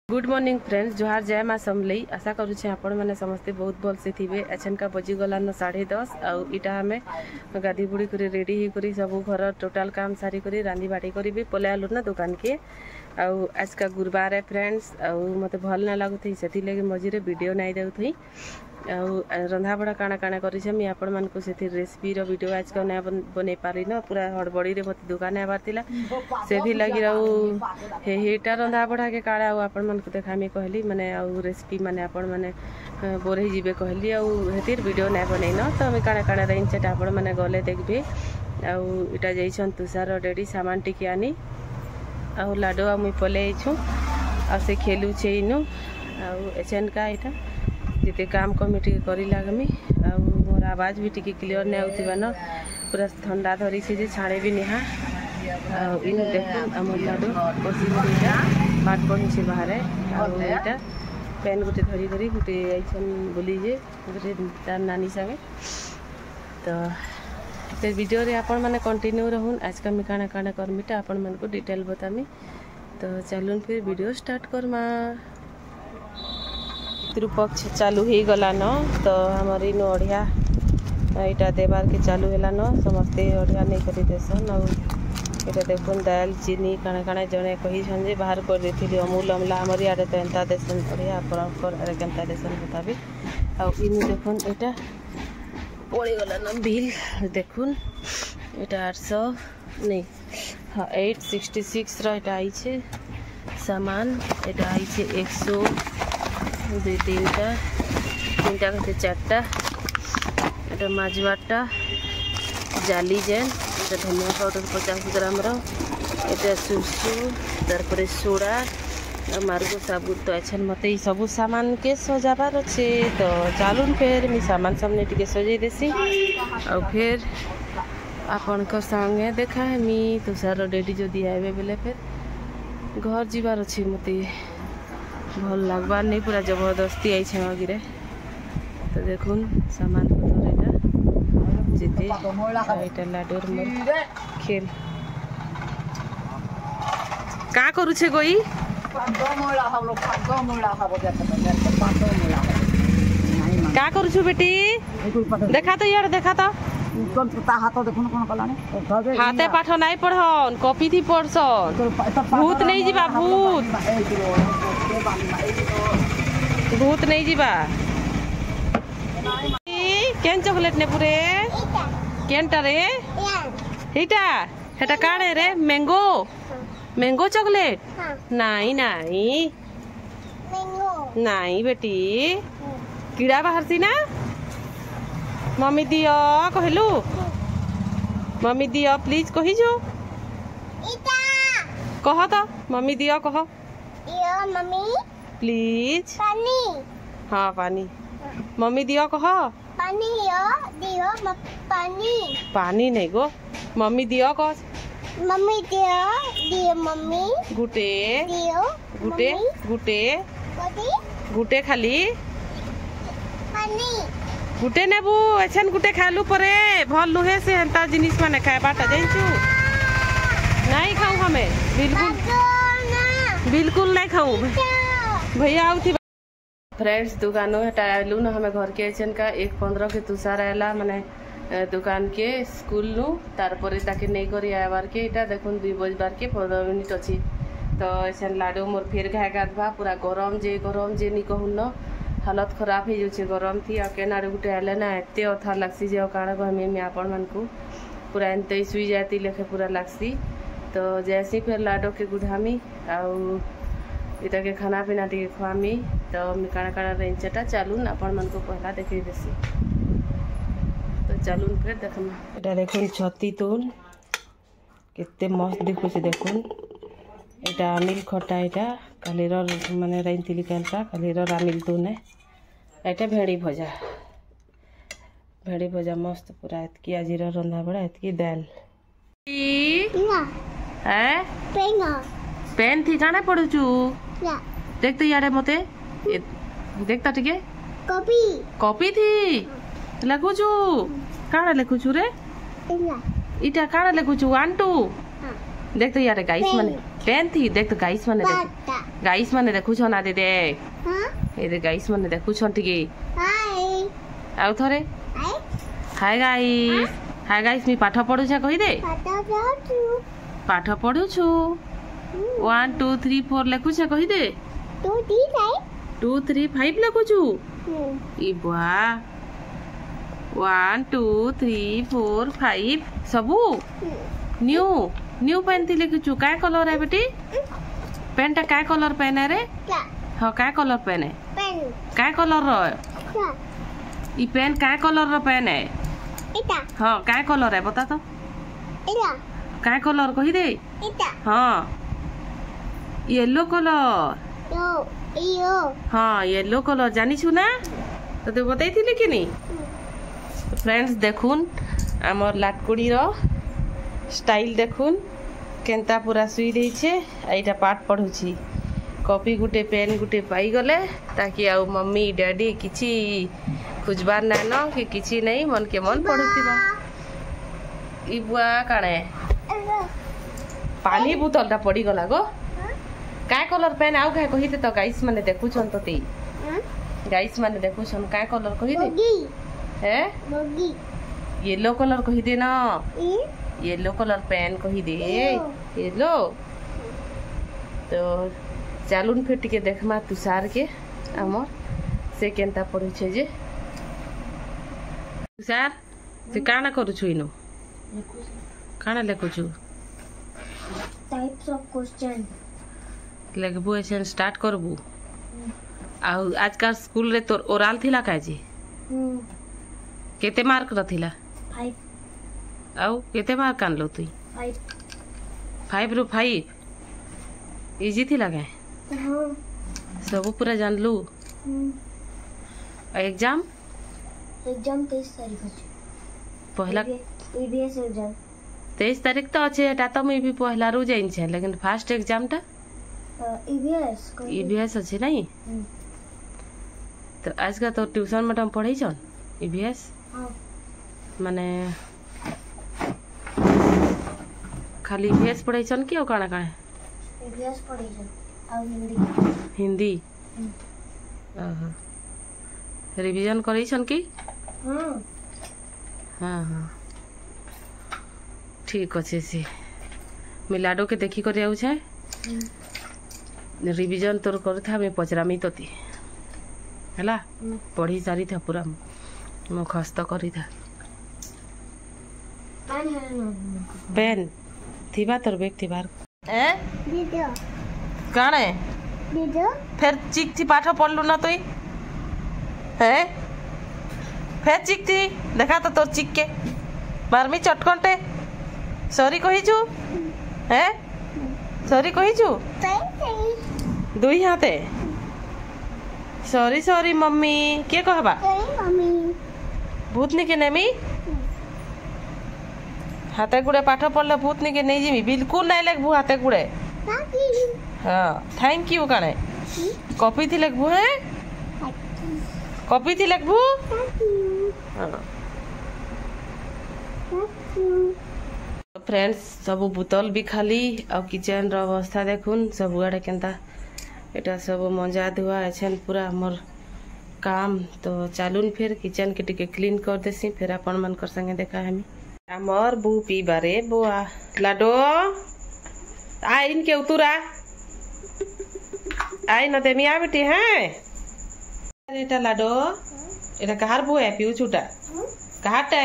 Good morning friends, जोहार जय माँ समलई। आशा करुचे आपण मैंने समस्ते बहुत भल से थे। एछनका बजी गलान 10:30 आउ इटा हमें गाधी बुड़ी कर रेडी ही करी सब घर टोटाल काम सारी करी रांधी बाटी करी भी पलैलु ना दुकान के। आउ आज का गुरुवार है फ्रेंड्स, आउ मते भल ना लागु थी सेति लगे मझिरे वीडियो नहीं देउ थी। आउ रंधा बड़ा काना काना करी छमी आपण मन को सेति रेसिपी रो वीडियो आज का ना बने पारी न पूरा हड़बड़ी रे मते दुकान आबार थिला सेति लगी रहू हेटा रंधा बड़ा के काड़ा आउ आपण मन को देखामी कहली माने आउ रेसिपी माने आपण माने बोरे जीवे कहली आउ हेतिर वीडियो ना बनै न तो हम काना काना रेंज सेटा आपण माने गले देखबे। आउ इटा जैछन तुषार डेडी सामान टिके आनी आउ लाडो आ मुई पले छु आ से खेलु छे इनु आउ एचन का इटा जिते काम कमिटी करी लागमी आउ मोर आवाज भी टिके क्लियर नै आउतिबा न पूरा ठंडा धरी छे जे छाड़े भी नेहा। आउ इनु देखु हमर लाडो बसी इटा बाट पड़ी छे बाहर आउ इटा पेन गुटे धरी धरी गुटे आइछन बोली जे गुटे तार नानी संगे। तो ते वीडियो रे आपण माने कंटिन्यू रहून आज का मी काना काना करमीटा आपण मन को डिटेल बतामी। तो चलून फिर वीडियो स्टार्ट करमा। पितृपक्ष चालू ही गला न तो हमारी इन अढ़िया यहाँ देवार के चालू है न समस्ते अढ़िया नहीं करी देसन। आउ ये देखुन दाल चीनी काना काना जड़े कही बाहर कर देती अमूल अमला हमारी आड़े तो एंता देसन अढ़िया आपरे केन्ता देसन बताबी। आउ इन देखुन यहाँ पड़ी गला न बिल देखुन यहाँ 800 नहीं हाँ 866 रहा आई सामान यहाँ आई 100 दुई तीनटा कहते 4टा এটা মাজবাটা জালি जेन এটা धनिया पाउडर 50 ग्राम এটা सुसु तारपरे सोडा मार्गो साबुत तो अच्छा मत सब सामान के सजाबार अच्छे। तो चालून फिर मी सामान सामने टिके सजाई देसी और फिर आपण को संगे देखा है मी तुषार डेडी जो दिया है बेले फिर घर जीवार अच्छी मत भल लगवार नहीं पूरा जबरदस्ती आई आगे। तो देखुन सामान पतर जीते यहाँ लाडोर मोर खेल का करू छे गोई का करू छु बेटी देखा तो यार देखा तो हाथे पाठ नहीं पढ़न कॉपी थी पढ़सन भूत नहीं जीवा भूत नहीं जीवा केन चॉकलेट ने पूरे केनटा रे हेटा हेटा काड़े रे मैंगो मैंगो चॉकलेट नहीं नहीं नहीं बेटी कीड़ा बाहर सी ना मम्मी दियो कहलु मम्मी दियो प्लीज कही जो कह तो मम्मी दियो कह मम्मी प्लीज पानी हाँ पानी मम्मी दियो कह पानी दियो पानी पानी नहीं गो मम्मी दियो कह मम्मी दियो मम्मी गुटे दियो गुटे गुटे गुटे खाली पानी गुटे नेबू एछन गुटे खालू परे भल नुहे से हेंता जिनिस माने खाएबाटा जाइछु नहीं खाऊ हमें बिल्कुल नहीं खाऊ भैया आउथि फ्रेंड्स दुकानो हटा आलू न हमें घर के एछन का 1:15 के तुषार आला माने दुकान के स्कूल नु तारपरे ताके नहीं करी आवार के इटा देखुन 2 बजबार के 15 मिनिट अछि। तो एछन लाडो मोर फिर घाय गाधबा पूरा गरम जे नी कहून न हालत खराब हो जाए गरम थी आ केनारे गुटे आले ना एते अथा लागसी जे काଣା कहमी मैं आपण मन को पूरा एनते सुई जाती लेखे पूरा लागसी। तो जैसे फिर लाडो के गुधामी आउ इटा के खाना पीना टिके खुआमी। तो मैं काଣା काଣା रेंचटा चालून आपण मन को पहला देखी देसी। तो चालून फिर देखमा इटा देखुन छती तोन केते मस्त देखु से देखुन इटा आमिल खटा इटा कालीर माने राइनतिली कालका कालीर आमिल तोने एटा भेड़ी भजा मस्त पूरा एतकी आजिर रंधा बड़ा एतकी दाल पेन थी काने पड़ुचु देख तो यारे मते देखता टिके कॉपी थी लिखुचु काना लिखुचु रे इटा काना लिखुचु 1 2 देख तो यारे गाइस माने पेन थी देख तो गाइस माने देख Pata. गाइस माने देखु छन आदे दे Huh? ए दे गाइस माने देखु छन टिके Hi. आउ थरे Hi. हाय गाइस मी पाठ पढु छ कहि दे Pata patu. पाठ पढु छु 1 2 3 4 लेखु छ कहि दे Tu di right? 2 3 5 लेखु छु Hmm. ई बुआ 1 2 3 4 5 सबू न्यू न्यू पेन थी लिखु छु काय कलर है बेटी पेन टा काय कलर पेन है रे Ka. हां काय कलर पेन है Pen. काय कलर रो Ka. ई पेन काय कलर रो पेन है Ita. हां काय कलर है बता तो Ita. काय कलर कहि दे Ita. हां येलो कलर Yo. Iyo. हाँ येलो कलर जानी छु ना तो तू बताई थी कि नहीं फ्रेंड्स देखुन आमर लाटकुड़ी रो स्टाइल देखुन केंता पूरा सुई देई छे एटा पाठ पढु छी कॉपी गुटे पेन गुटे पाई गले ताकि आउ मम्मी डैडी किछि खुजबार ना न कि किछि नहीं मन के मन पढुतिबा ई बुआ काणे पानी बोतल टा पड़ी गला गो काय कलर पेन आउ काय कहि दे तो गाइस माने देखु छन तो ती गाइस माने देखु छन काय कलर कहि दे Bogi. है Bogi. येलो कलर कहि दे ना I. येलो कलर पेन कहि दे Yellow. येलो तो चालुन फिर टिके देखमा तुषार के हमर से केनता पढु छे जे तुषार तू काना करू छु इनो काना लेखु छु Types of question. लेखबु एसन स्टार्ट करबु आउ आजकल स्कूल रे तोर ओराल थिला काजी केते मार्क रथिला 5. आउ केते मार्क आनलो तुई 5. 5 रु 5 इजी थिला के सब पूरा जानलू एग्जाम एग्जाम 23 तारीख अछि पहला EBS एग्जाम 23 तारीख तो अच्छे एटा तो मैं भी पहला रू जाइन छे लेकिन फर्स्ट एग्जाम टा EBS अच्छे नहीं तो आज का तो ट्यूशन मैडम पढ़ाई छन EBS माने खाली EBS पढ़ाई छन कि काना काना EBS पढ़ाई छन आ हिंदी ओहो रिवीजन करै छन कि हाँ हाँ ठीक अच्छे से मिलाडो के देखी कर आउ छे रिवीजन तोर कर था मैं पचरामी तोती हला पढ़ी सारी था पूरा मो खस्त करी था पेन थीबा तोर बैग थीबार ए दीदो काणे दीदो फिर चिक थी पाठ पढ़लु ना तोई है फिर चिक थी देखा तो तोर चिक के मारमी चटकनटे सॉरी कही छु हैं सॉरी कही छु दुई हाथे सॉरी सॉरी मम्मी के कहबा मम्मी भूतनी के नेमी हाथे गुड़े पाठ पढ़ले भूतनी के नहीं जिमी बिल्कुल नहीं लगबू हाथे गुड़े हाँ थैंक यू काने कॉपी थी लगबू है कॉपी थी लगबू हाँ फ्रेंड्स सब बोतल भी खाली और किचन रो अवस्था देखुन सब आड़े केनता एटा सब मजा धुआ एछन पूरा हमर काम तो चालून फिर किचन के टिके क्लीन कर देसी फिर अपन मन कर संगे देखा हमी हमर बू पीबारे बुआ लाडो आइन के उतुरा आई न ते मिया बेटी हैं एटा लाडो एटा कहार बू है पिउ छुटा कहाटे